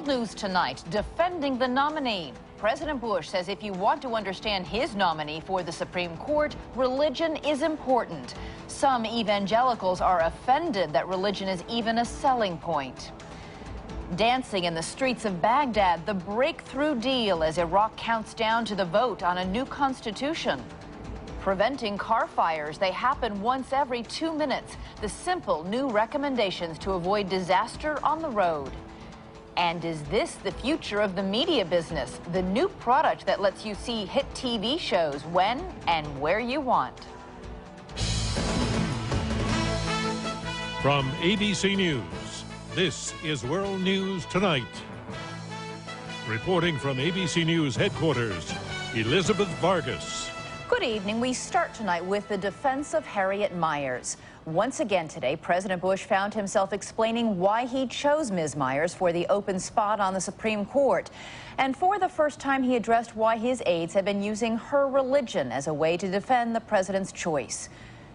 World News Tonight, defending the nominee. President Bush says if you want to understand his nominee for the Supreme Court, religion is important. Some evangelicals are offended that religion is even a selling point. Dancing in the streets of Baghdad, the breakthrough deal as Iraq counts down to the vote on a new constitution. Preventing car fires, they happen once every 2 minutes. The simple new recommendations to avoid disaster on the road. And is this the future of the media business? The new product that lets you see hit TV shows when and where you want. From ABC News, this is World News Tonight. Reporting from ABC News headquarters, Elizabeth Vargas. Good evening. We start tonight with the defense of Harriet Miers. Once again today, President Bush found himself explaining why he chose Ms. Miers for the open spot on the Supreme Court. And for the first time, he addressed why his aides have been using her religion as a way to defend the president's choice.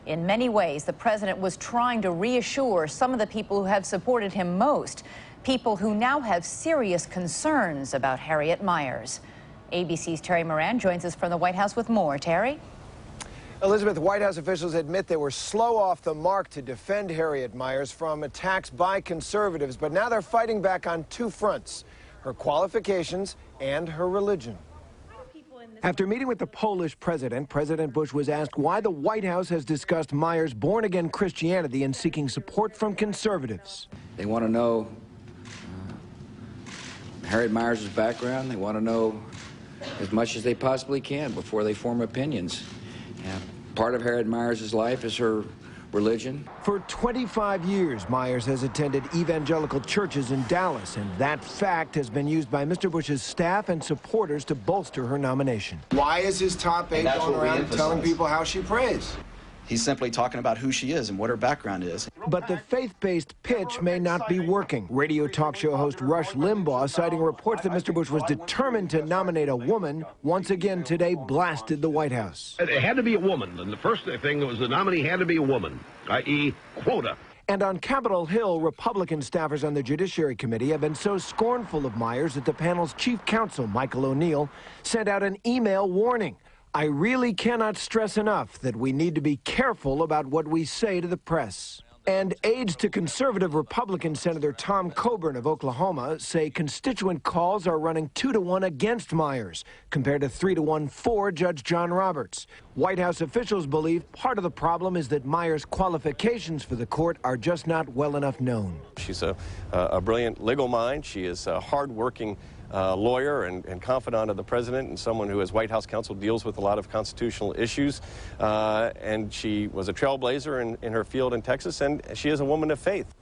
In many ways, the president was trying to reassure some of the people who have supported him most, people who now have serious concerns about Harriet Miers. ABC's Terry Moran joins us from the White House with more. Terry? Elizabeth, White House officials admit they were slow off the mark to defend Harriet Miers from attacks by conservatives, but now they're fighting back on two fronts: her qualifications and her religion. After meeting with the Polish president, President Bush was asked why the White House has discussed Miers' born-again Christianity and seeking support from conservatives. They want to know Harriet Miers' background. They want to know as much as they possibly can before they form opinions. Part of Harriet Miers' life is her religion. For 25 years, Miers has attended evangelical churches in Dallas, and that fact has been used by Mr. Bush's staff and supporters to bolster her nomination. Why is his top aide going around telling people how she prays? He's simply talking about who she is and what her background is. But the faith-based pitch may not be working. Radio talk show host Rush Limbaugh, citing reports that Mr. Bush was determined to nominate a woman, once again today blasted the White House. It had to be a woman, and the first thing was the nominee had to be a woman, i.e. quota. And on Capitol Hill, Republican staffers on the Judiciary Committee have been so scornful of Miers that the panel's chief counsel, Michael O'Neill, sent out an email warning. I really cannot stress enough that we need to be careful about what we say to the press. And aides to conservative Republican Senator Tom Coburn of Oklahoma say constituent calls are running 2-to-1 against Miers, compared to 3-to-1 for Judge John Roberts. White House officials believe part of the problem is that Miers' qualifications for the court are just not well enough known. She's a brilliant legal mind. She is a hard-working lawyer and confidant of the president, and someone who, as White House counsel, deals with a lot of constitutional issues. And she was a trailblazer in her field in Texas, and she is a woman of faith.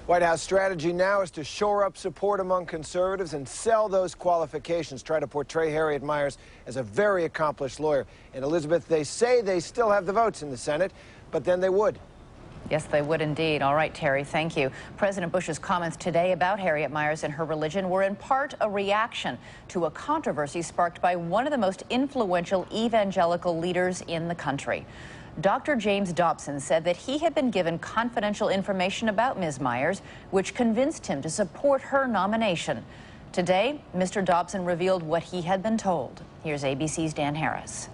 White House strategy now is to shore up support among conservatives and sell those qualifications, try to portray Harriet Miers as a very accomplished lawyer. And Elizabeth, they say they still have the votes in the Senate, but then they would. Yes, they would indeed. All right, Terry, thank you. President Bush's comments today about Harriet Miers and her religion were in part a reaction to a controversy sparked by one of the most influential evangelical leaders in the country. Dr. James Dobson said that he had been given confidential information about Ms. Miers, which convinced him to support her nomination. Today, Mr. Dobson revealed what he had been told. Here's ABC's Dan Harris.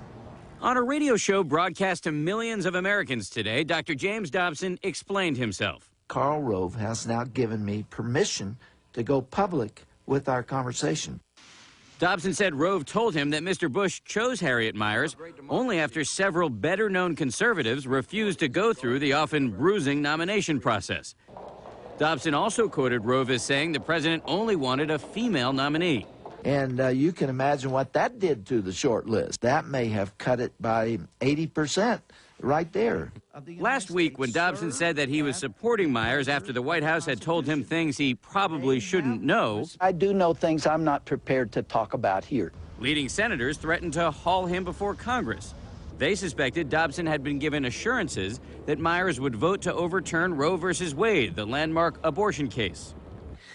On a radio show broadcast to millions of Americans today, Dr. James Dobson explained himself. Karl Rove has now given me permission to go public with our conversation. Dobson said Rove told him that Mr. Bush chose Harriet Miers only after several better-known conservatives refused to go through the often bruising nomination process. Dobson also quoted Rove as saying the president only wanted a female nominee. And you can imagine what that did to the short list. That may have cut it by 80% right there. Last week, when Dobson said that he was supporting Miers after the White House had told him things he probably shouldn't know, I do know things I'm not prepared to talk about here. leading senators threatened to haul him before Congress. They suspected Dobson had been given assurances that Miers would vote to overturn Roe v. Wade, the landmark abortion case.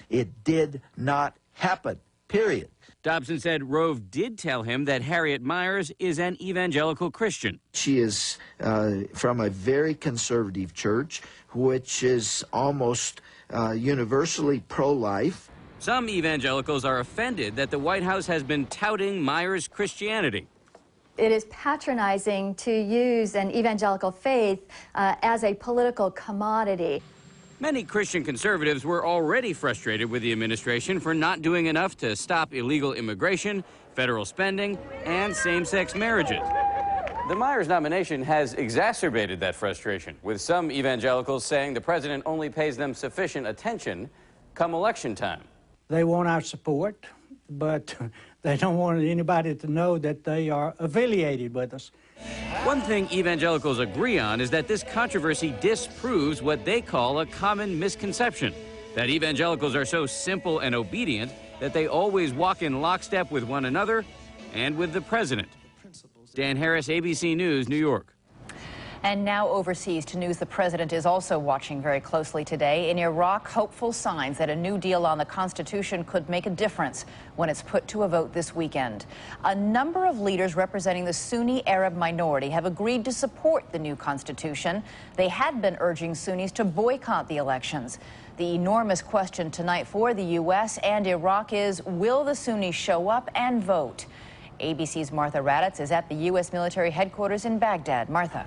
It did not happen, period. Dobson said Rove did tell him that Harriet Miers is an evangelical Christian. She is from a very conservative church, which is almost universally pro-life. Some evangelicals are offended that the White House has been touting Myers' Christianity. It is patronizing to use an evangelical faith as a political commodity. Many Christian conservatives were already frustrated with the administration for not doing enough to stop illegal immigration, federal spending, and same-sex marriages. The Myers nomination has exacerbated that frustration, with some evangelicals saying the president only pays them sufficient attention come election time. They want our support, but they don't want anybody to know that they are affiliated with us. One thing evangelicals agree on is that this controversy disproves what they call a common misconception, that evangelicals are so simple and obedient that they always walk in lockstep with one another and with the president. Dan Harris, ABC News, New York. And now overseas to news the president is also watching very closely today. In Iraq, hopeful signs that a new deal on the Constitution could make a difference when it's put to a vote this weekend. A number of leaders representing the Sunni Arab minority have agreed to support the new Constitution. They had been urging Sunnis to boycott the elections. The enormous question tonight for the U.S. and Iraq is, will the Sunnis show up and vote? ABC's Martha Raddatz is at the U.S. military headquarters in Baghdad. Martha.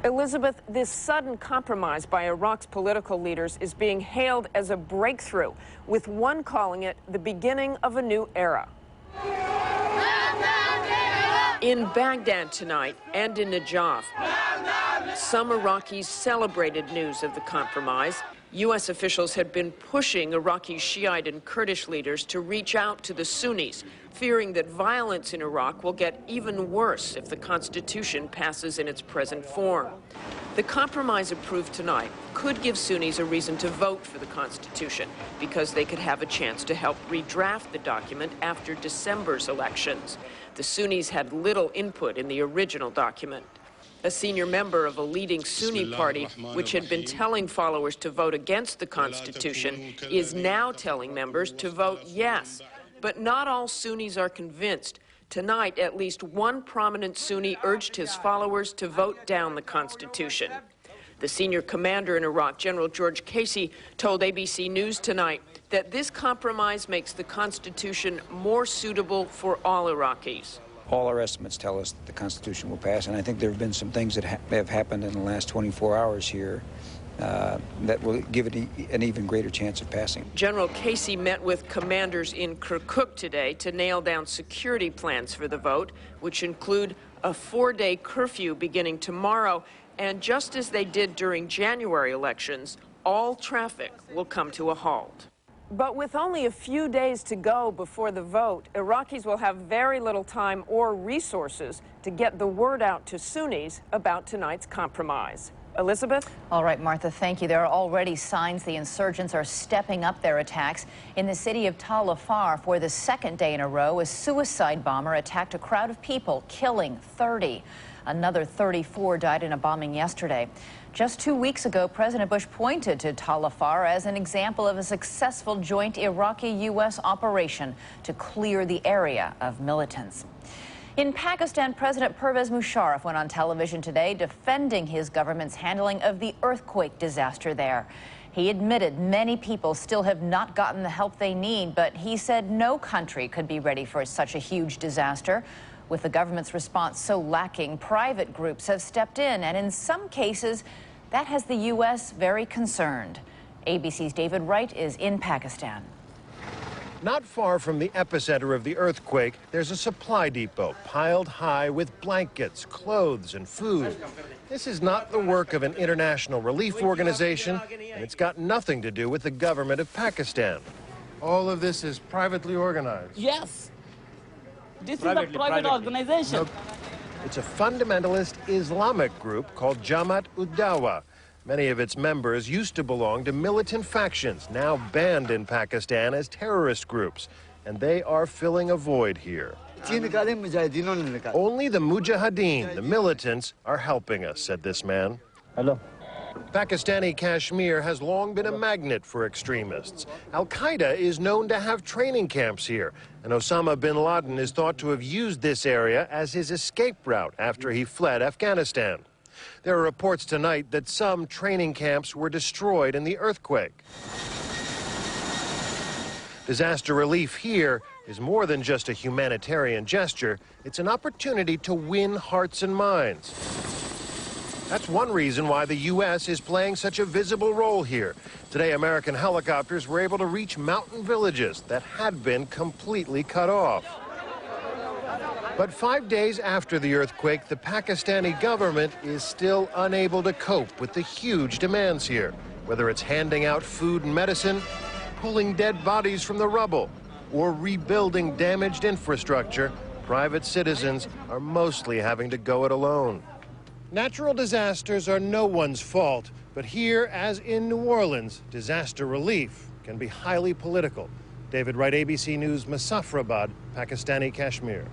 Elizabeth, this sudden compromise by Iraq's political leaders is being hailed as a breakthrough, with one calling it the beginning of a new era. In Baghdad tonight and in Najaf, some Iraqis celebrated news of the compromise. U.S. officials had been pushing Iraqi Shiite and Kurdish leaders to reach out to the Sunnis, fearing that violence in Iraq will get even worse if the Constitution passes in its present form. The compromise approved tonight could give Sunnis a reason to vote for the Constitution, because they could have a chance to help redraft the document after December's elections. The Sunnis had little input in the original document. A senior member of a leading Sunni party, which had been telling followers to vote against the Constitution, is now telling members to vote yes. But not all Sunnis are convinced. Tonight, at least one prominent Sunni urged his followers to vote down the Constitution. The senior commander in Iraq, General George Casey, told ABC News tonight that this compromise makes the Constitution more suitable for all Iraqis. All our estimates tell us that the Constitution will pass, and I think there have been some things that have happened in the last 24 hours here that will give it an even greater chance of passing. General Casey met with commanders in Kirkuk today to nail down security plans for the vote, which include a 4-day curfew beginning tomorrow, and just as they did during January elections, all traffic will come to a halt. But with only a few days to go before the vote, Iraqis will have very little time or resources to get the word out to Sunnis about tonight's compromise. Elizabeth? All right, Martha, thank you. There are already signs the insurgents are stepping up their attacks. In the city of Tal Afar, for the second day in a row, a suicide bomber attacked a crowd of people, killing 30. Another 34 died in a bombing yesterday. Just 2 weeks ago, President Bush pointed to Tal Afar as an example of a successful joint Iraqi-U.S. operation to clear the area of militants. In Pakistan, President Pervez Musharraf went on television today defending his government's handling of the earthquake disaster there. He admitted many people still have not gotten the help they need, but he said no country could be ready for such a huge disaster. With the government's response so lacking, private groups have stepped in, and in some cases, that has the U.S. very concerned. ABC's David Wright is in Pakistan. Not far from the epicenter of the earthquake, there's a supply depot piled high with blankets, clothes, and food. This is not the work of an international relief organization, and it's got nothing to do with the government of Pakistan. All of this is privately organized? Yes. This is a private organization. Nope. It's a fundamentalist Islamic group called Jamaat ud-Dawa. Many of its members used to belong to militant factions, now banned in Pakistan as terrorist groups, and they are filling a void here. Only the Mujahideen, the militants, are helping us, said this man. Hello. Pakistani Kashmir has long been a magnet for extremists. Al-Qaeda is known to have training camps here, and Osama bin Laden is thought to have used this area as his escape route after he fled Afghanistan. There are reports tonight that some training camps were destroyed in the earthquake. Disaster relief here is more than just a humanitarian gesture. It's an opportunity to win hearts and minds. That's one reason why the U.S. is playing such a visible role here. Today, American helicopters were able to reach mountain villages that had been completely cut off. But 5 days after the earthquake, the Pakistani government is still unable to cope with the huge demands here, whether it's handing out food and medicine, pulling dead bodies from the rubble, or rebuilding damaged infrastructure. Private citizens are mostly having to go it alone. Natural disasters are no one's fault, but here, as in New Orleans, disaster relief can be highly political. David Wright, ABC News, Muzaffarabad, Pakistani Kashmir.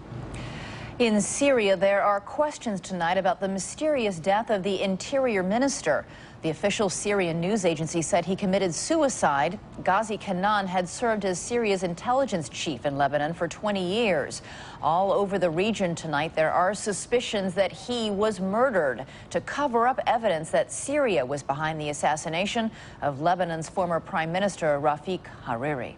In Syria, there are questions tonight about the mysterious death of the interior minister. The official Syrian news agency said he committed suicide. Ghazi Kanaan had served as Syria's intelligence chief in Lebanon for 20 years. All over the region tonight, there are suspicions that he was murdered to cover up evidence that Syria was behind the assassination of Lebanon's former Prime Minister Rafik Hariri.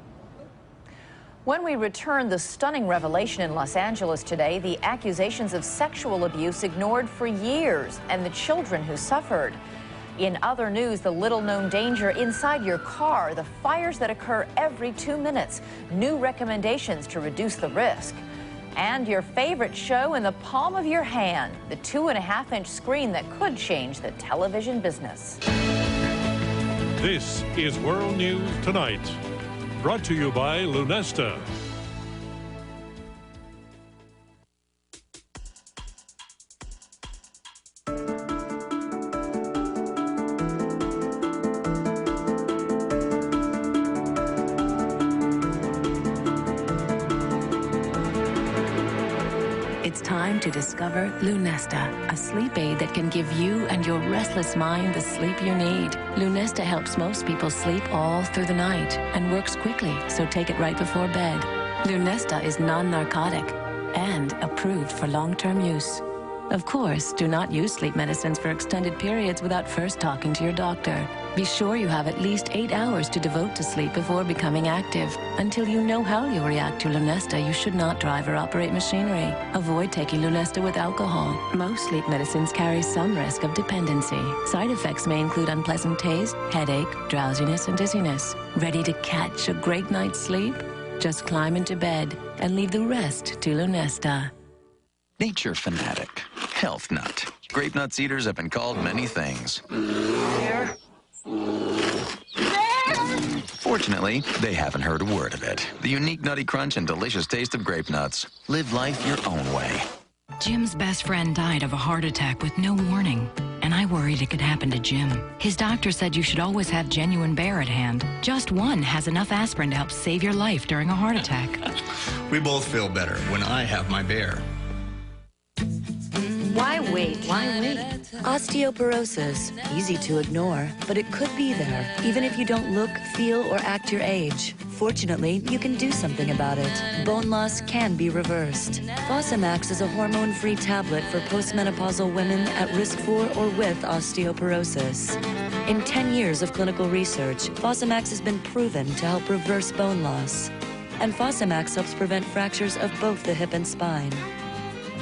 When we return, the stunning revelation in Los Angeles today, the accusations of sexual abuse ignored for years and the children who suffered. In other news, the little-known danger inside your car, the fires that occur every 2 minutes, new recommendations to reduce the risk. And your favorite show in the palm of your hand, the 2.5-inch screen that could change the television business. This is World News Tonight, brought to you by Lunesta. It's time to discover Lunesta, a sleep aid that can give you and your restless mind the sleep you need. Lunesta helps most people sleep all through the night and works quickly, so take it right before bed. Lunesta is non-narcotic and approved for long-term use. Of course, do not use sleep medicines for extended periods without first talking to your doctor. Be sure you have at least 8 hours to devote to sleep before becoming active. Until you know how you'll react to Lunesta, you should not drive or operate machinery. Avoid taking Lunesta with alcohol. Most sleep medicines carry some risk of dependency. Side effects may include unpleasant taste, headache, drowsiness, and dizziness. Ready to catch a great night's sleep? Just climb into bed and leave the rest to Lunesta. Nature fanatic, health nut. Grape nuts eaters have been called many things. Fortunately, they haven't heard a word of it. The unique nutty crunch and delicious taste of grape nuts. Live life your own way. Jim's best friend died of a heart attack with no warning, and I worried it could happen to Jim. His doctor said you should always have genuine Bear at hand. Just one has enough aspirin to help save your life during a heart attack. We both feel better when I have my Bear. Why wait? Why wait? Osteoporosis, easy to ignore, but it could be there, even if you don't look, feel, or act your age. Fortunately, you can do something about it. Bone loss can be reversed. Fosamax is a hormone-free tablet for postmenopausal women at risk for or with osteoporosis. In 10 years of clinical research, Fosamax has been proven to help reverse bone loss. And Fosamax helps prevent fractures of both the hip and spine.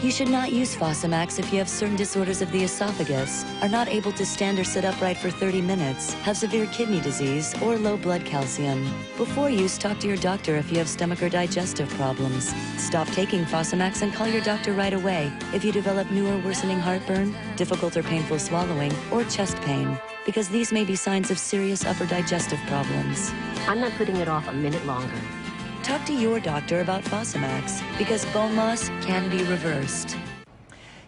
You should not use Fosamax if you have certain disorders of the esophagus, are not able to stand or sit upright for 30 minutes, have severe kidney disease, or low blood calcium. Before use, talk to your doctor if you have stomach or digestive problems. Stop taking Fosamax and call your doctor right away if you develop new or worsening heartburn, difficult or painful swallowing, or chest pain, because these may be signs of serious upper digestive problems. I'm not putting it off a minute longer. Talk to your doctor about Fosamax, because bone loss can be reversed.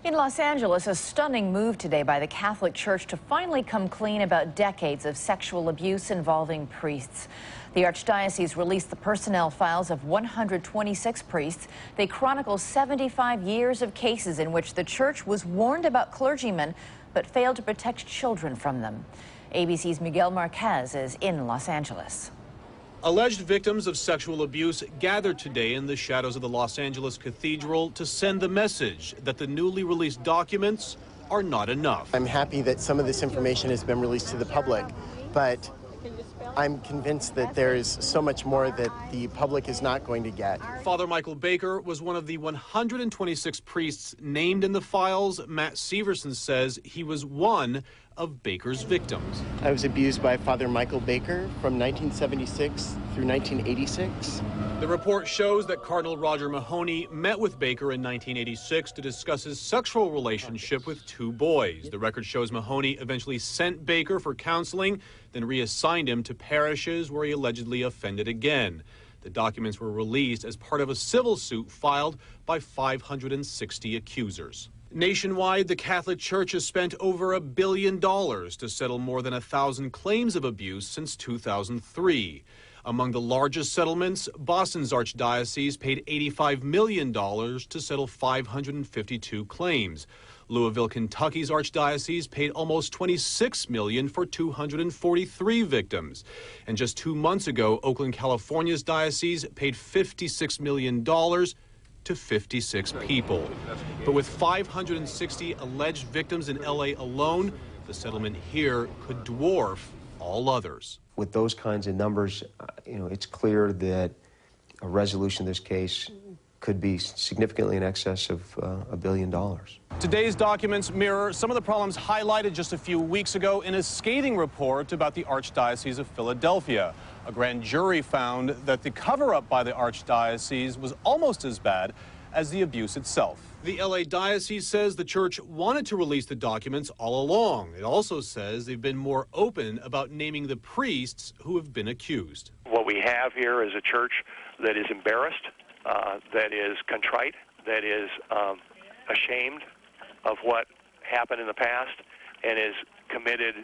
In Los Angeles, a stunning move today by the Catholic Church to finally come clean about decades of sexual abuse involving priests. The Archdiocese released the personnel files of 126 priests. They chronicle 75 years of cases in which the Church was warned about clergymen but failed to protect children from them. ABC's Miguel Marquez is in Los Angeles. Alleged victims of sexual abuse gathered today in the shadows of the Los Angeles Cathedral to send the message that the newly released documents are not enough. I'm happy that some of this information has been released to the public, but I'm convinced that there is so much more that the public is not going to get. Father Michael Baker was one of the 126 priests named in the files. Matt Severson says he was one of Baker's victims. I was abused by Father Michael Baker from 1976 through 1986. The report shows that Cardinal Roger Mahony met with Baker in 1986 to discuss his sexual relationship with 2 boys. The record shows Mahony eventually sent Baker for counseling, then reassigned him to parishes where he allegedly offended again. The documents were released as part of a civil suit filed by 560 accusers. Nationwide, the Catholic Church has spent over $1 billion to settle more than 1,000 claims of abuse since 2003. Among the largest settlements, Boston's Archdiocese paid $85 million to settle 552 claims. Louisville, Kentucky's Archdiocese paid almost $26 million for 243 victims. And just 2 months ago, Oakland, California's diocese paid $56 million to 56 people. But with 560 alleged victims in LA alone, the settlement here could dwarf all others. With those kinds of numbers, it's clear that a resolution of this case could be significantly in excess of $1 billion. Today's documents mirror some of the problems highlighted just a few weeks ago in a scathing report about the Archdiocese of Philadelphia. A grand jury found that the cover-up by the Archdiocese was almost as bad as the abuse itself. The LA Diocese says the church wanted to release the documents all along. It also says they've been more open about naming the priests who have been accused. What we have here is a church that is embarrassed, that is contrite, that is ashamed of what happened in the past, and is committed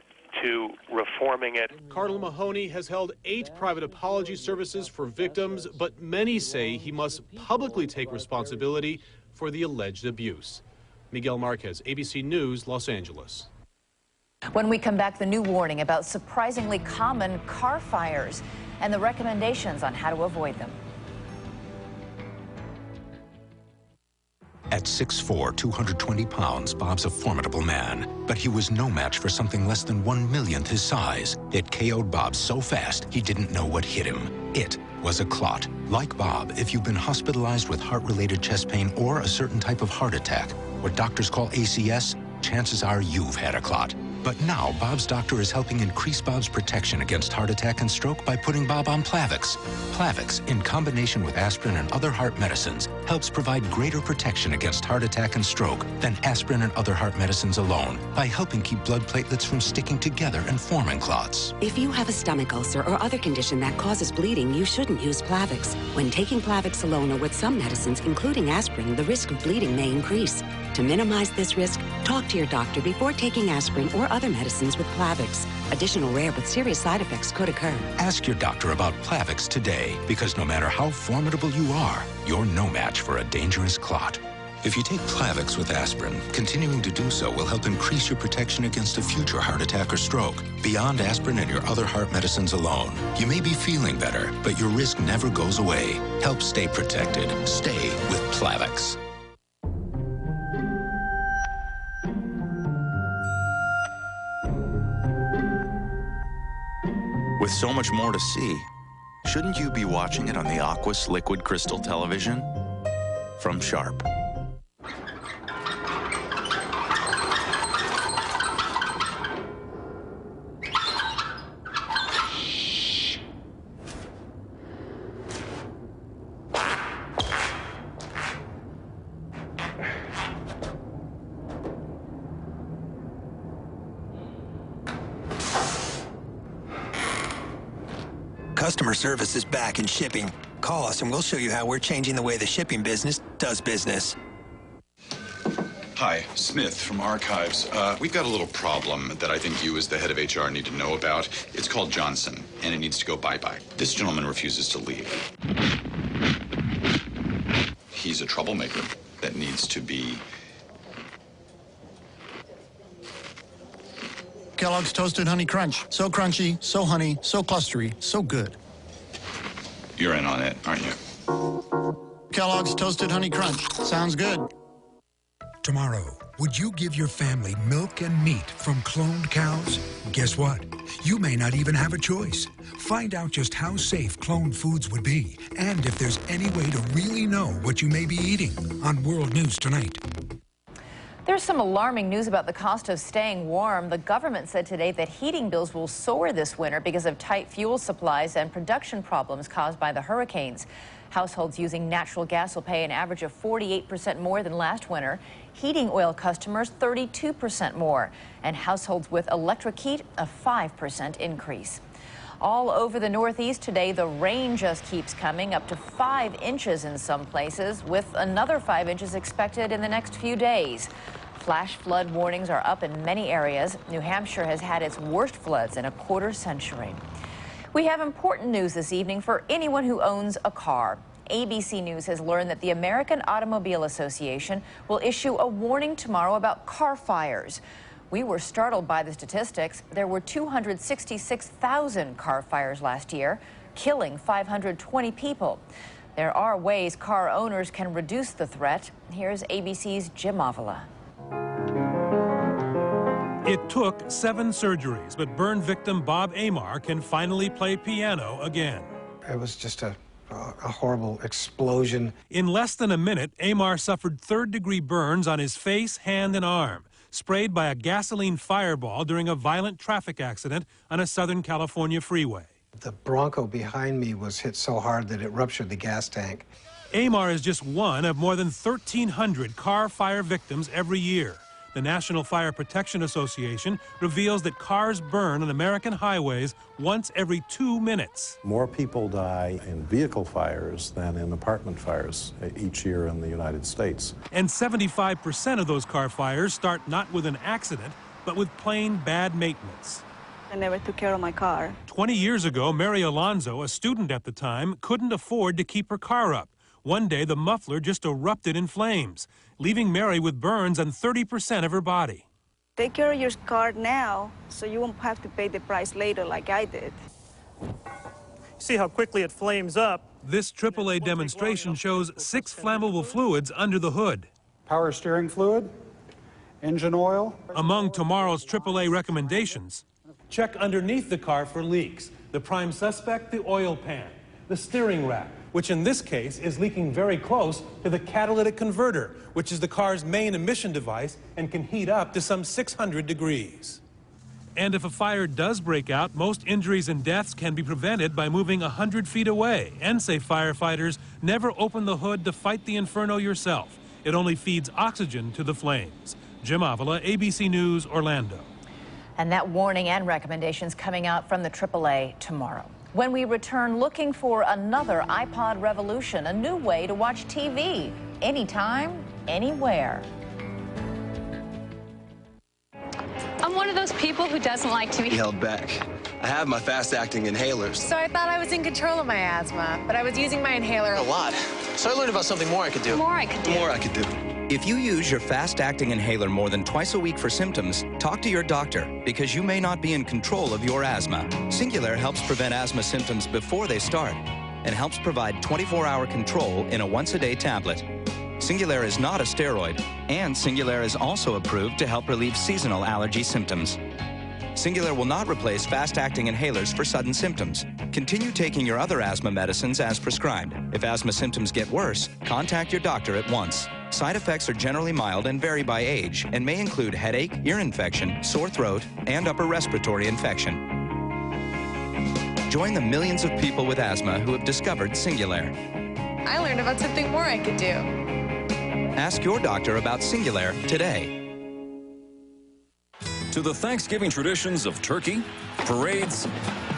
to reforming it. Cardinal Mahony has held 8 private apology services for victims, but many say he must publicly take responsibility for the alleged abuse. Miguel Marquez, ABC News, Los Angeles. When we come back, the new warning about surprisingly common car fires and the recommendations on how to avoid them. At 6'4", 220 pounds, Bob's a formidable man. But he was no match for something less than 1/1,000,000th his size. It KO'd Bob so fast, he didn't know what hit him. It was a clot. Like Bob, if you've been hospitalized with heart-related chest pain or a certain type of heart attack, what doctors call ACS, chances are you've had a clot. But now, Bob's doctor is helping increase Bob's protection against heart attack and stroke by putting Bob on Plavix. Plavix, in combination with aspirin and other heart medicines, helps provide greater protection against heart attack and stroke than aspirin and other heart medicines alone by helping keep blood platelets from sticking together and forming clots. If you have a stomach ulcer or other condition that causes bleeding, you shouldn't use Plavix. When taking Plavix alone or with some medicines, including aspirin, the risk of bleeding may increase. To minimize this risk, talk to your doctor before taking aspirin or other medicines with Plavix. Additional rare but serious side effects could occur. Ask your doctor about Plavix today, because no matter how formidable you are, you're no match for a dangerous clot. If you take Plavix with aspirin, continuing to do so will help increase your protection against a future heart attack or stroke. Beyond aspirin and your other heart medicines alone, you may be feeling better, but your risk never goes away. Help stay protected. Stay with Plavix. With so much more to see, shouldn't you be watching it on the Aquas Liquid Crystal television? From Sharp. Customer service is back in shipping. Call us and we'll show you how we're changing the way the shipping business does business. Hi, Smith from Archives. We've got a little problem that I think you as the head of HR need to know about. It's called Johnson, and it needs to go bye-bye. This gentleman refuses to leave. He's a troublemaker that needs to be... Kellogg's Toasted Honey Crunch. So crunchy, so honey, so clustery, so good. You're in on it, aren't you? Kellogg's Toasted Honey Crunch. Sounds good. Tomorrow, would you give your family milk and meat from cloned cows? Guess what? You may not even have a choice. Find out just how safe cloned foods would be and if there's any way to really know what you may be eating on World News Tonight. There's some alarming news about the cost of staying warm. The government said today that heating bills will soar this winter because of tight fuel supplies and production problems caused by the hurricanes. Households using natural gas will pay an average of 48% more than last winter. Heating oil customers 32% more. And households with electric heat a 5% increase. All over the Northeast today, the rain just keeps coming, up to 5 inches in some places, with another 5 inches expected in the next few days. Flash flood warnings are up in many areas. New Hampshire has had its worst floods in a quarter century. We have important news this evening for anyone who owns a car. ABC News has learned that the American Automobile Association will issue a warning tomorrow about car fires. We were startled by the statistics. There were 266,000 car fires last year, killing 520 people. There are ways car owners can reduce the threat. Here's ABC's Jim Avila. It took 7 surgeries, but burn victim Bob Amar can finally play piano again. It was just a horrible explosion. In less than a minute, Amar suffered third-degree burns on his face, hand, and arm, sprayed by a gasoline fireball during a violent traffic accident on a Southern California freeway. The Bronco behind me was hit so hard that it ruptured the gas tank. Amar is just one of more than 1,300 car fire victims every year. The National Fire Protection Association reveals that cars burn on American highways once every 2 minutes. More people die in vehicle fires than in apartment fires each year in the United States. And 75% of those car fires start not with an accident, but with plain bad maintenance. I never took care of my car. 20 years ago, Mary Alonzo, a student at the time, couldn't afford to keep her car up. One day, the muffler just erupted in flames, leaving Mary with burns on 30% of her body. Take care of your car now, so you won't have to pay the price later like I did. See how quickly it flames up. This AAA demonstration shows 6 flammable fluids under the hood. Power steering fluid, engine oil. Among tomorrow's AAA recommendations, check underneath the car for leaks. The prime suspect, the oil pan, the steering rack, which in this case is leaking very close to the catalytic converter, which is the car's main emission device and can heat up to some 600 degrees. And if a fire does break out, most injuries and deaths can be prevented by moving 100 feet away. And say firefighters, never open the hood to fight the inferno yourself. It only feeds oxygen to the flames. Jim Avila, ABC News, Orlando. And that warning and recommendations coming out from the AAA tomorrow. When we return, looking for another iPod revolution, a new way to watch TV, anytime, anywhere. I'm one of those people who doesn't like to be held back. I have my fast-acting inhalers. So I thought I was in control of my asthma, but I was using my inhaler a lot. So I learned about something more I could do. More I could do. More I could do. If you use your fast-acting inhaler more than twice a week for symptoms, talk to your doctor because you may not be in control of your asthma. Singulair helps prevent asthma symptoms before they start and helps provide 24-hour control in a once-a-day tablet. Singulair is not a steroid, and Singulair is also approved to help relieve seasonal allergy symptoms. Singulair will not replace fast-acting inhalers for sudden symptoms. Continue taking your other asthma medicines as prescribed. If asthma symptoms get worse, contact your doctor at once. Side effects are generally mild and vary by age and may include headache, ear infection, sore throat, and upper respiratory infection. Join the millions of people with asthma who have discovered Singulair. I learned about something more I could do. Ask your doctor about Singulair today. To the Thanksgiving traditions of turkey, parades,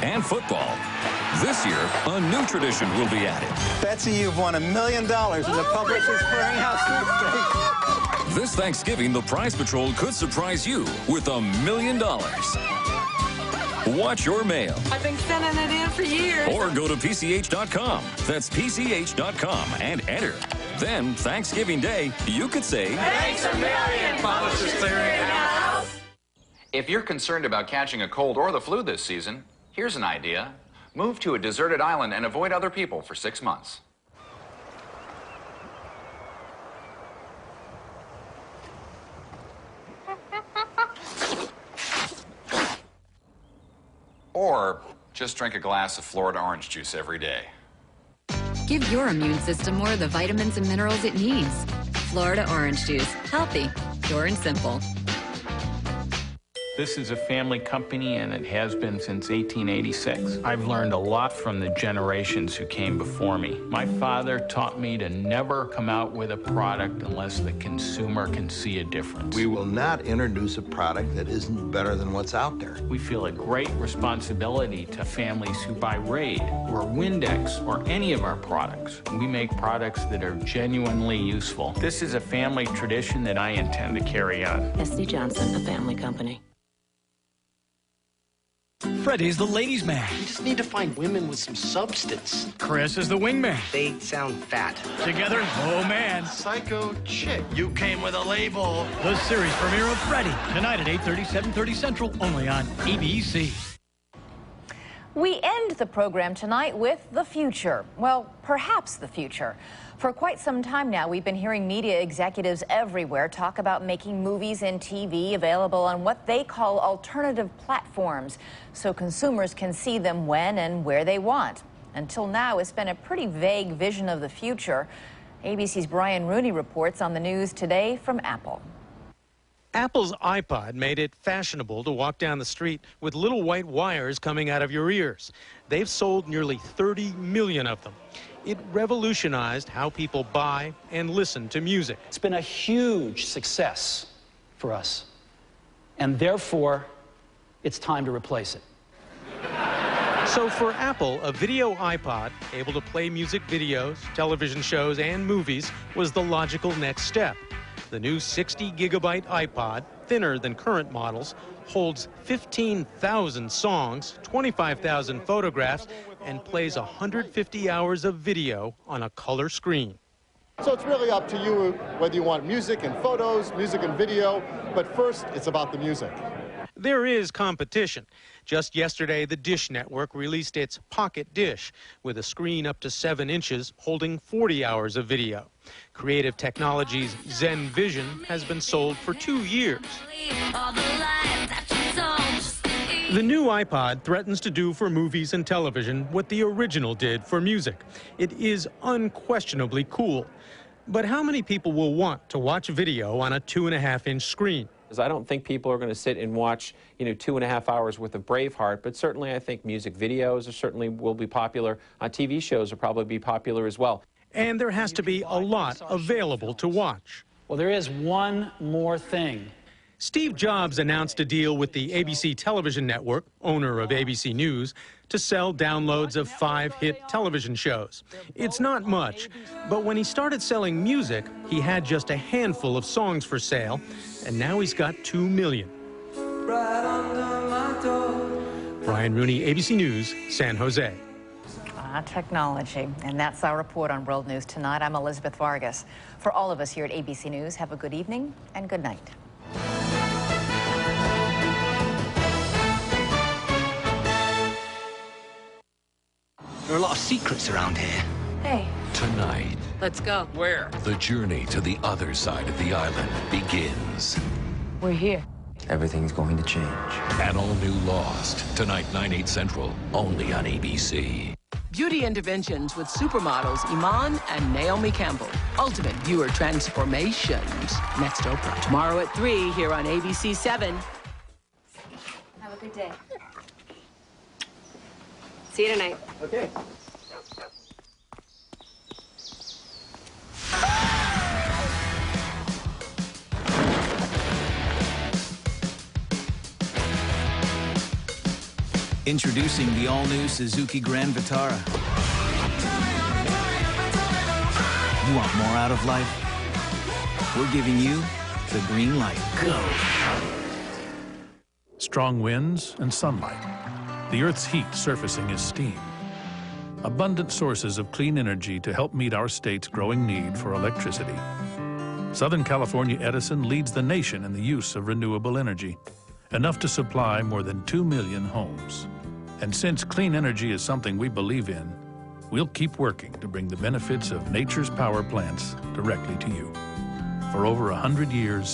and football, this year, a new tradition will be added. Betsy, you've won $1 million in the Publishers Clearinghouse sweepstakes. This Thanksgiving, the Prize Patrol could surprise you with $1 million. Watch your mail. I've been sending it in for years. Or go to PCH.com. That's PCH.com and enter. Then, Thanksgiving Day, you could say, "Thanks a million, Publishers Clearinghouse." If you're concerned about catching a cold or the flu this season, here's an idea. Move to a deserted island and avoid other people for 6 months. Or Just drink a glass of Florida orange juice every day. Give your immune system more of the vitamins and minerals it needs. Florida orange juice. Healthy, pure and simple. This is a family company, and it has been since 1886. I've learned a lot from the generations who came before me. My father taught me to never come out with a product unless the consumer can see a difference. We will not introduce a product that isn't better than what's out there. We feel a great responsibility to families who buy Raid or Windex or any of our products. We make products that are genuinely useful. This is a family tradition that I intend to carry on. S.C. Johnson, a family company. Freddie's the ladies' man. You just need to find women with some substance. Chris is the wingman. They sound fat. Together, oh man. Psycho chick. You came with a label. The series premiere of Freddie, tonight at 8:30, 7:30 Central, only on ABC. We end the program tonight with the future. Well, perhaps the future. For quite some time now, we've been hearing media executives everywhere talk about making movies and TV available on what they call alternative platforms, so consumers can see them when and where they want. Until now, it's been a pretty vague vision of the future. ABC's Brian Rooney reports on the news today from Apple. Apple's iPod made it fashionable to walk down the street with little white wires coming out of your ears. They've sold nearly 30 million of them. It revolutionized how people buy and listen to music. It's been a huge success for us, and therefore, it's time to replace it. So for Apple, a video iPod able to play music videos, television shows, and movies was the logical next step. The new 60-gigabyte iPod, thinner than current models, holds 15,000 songs, 25,000 photographs, and plays 150 hours of video on a color screen. So it's really up to you whether you want music and photos, music and video, but first it's about the music. There is competition. Just yesterday, the Dish Network released its Pocket Dish with a screen up to 7 inches holding 40 hours of video. Creative Technologies' Zen Vision has been sold for 2 years. The new iPod threatens to do for movies and television what the original did for music. It is unquestionably cool. But how many people will want to watch video on a 2.5-inch screen? I don't think people are going to sit and watch, 2.5 hours worth of Braveheart, but certainly I think music videos certainly will be popular. TV shows will probably be popular as well. And there has to be a lot available to watch. Well, there is one more thing. Steve Jobs announced a deal with the ABC television network, owner of ABC News, to sell downloads of 5 hit television shows. It's not much, but when he started selling music, he had just a handful of songs for sale, and now he's got 2 million. Brian Rooney, ABC News, San Jose. Technology. And that's our report on World News Tonight. I'm Elizabeth Vargas. For all of us here at ABC News, have a good evening and good night. There are a lot of secrets around here. Hey. Tonight, Let's go. Where? the journey to the other side of the island begins. We're here. Everything's going to change. An all-new Lost. Tonight, 9/8 Central, only on ABC. Beauty interventions with supermodels Iman and Naomi Campbell. Ultimate viewer transformations. Next Oprah. Tomorrow at 3 here on ABC 7. Have a good day. See you tonight. Okay. Introducing the all-new Suzuki Grand Vitara. You want more out of life? We're giving you the green light. Go. Strong winds and sunlight. The Earth's heat surfacing as steam. Abundant sources of clean energy to help meet our state's growing need for electricity. Southern California Edison leads the nation in the use of renewable energy, enough to supply more than 2 million homes. And since clean energy is something we believe in, we'll keep working to bring the benefits of nature's power plants directly to you. For over 100 years,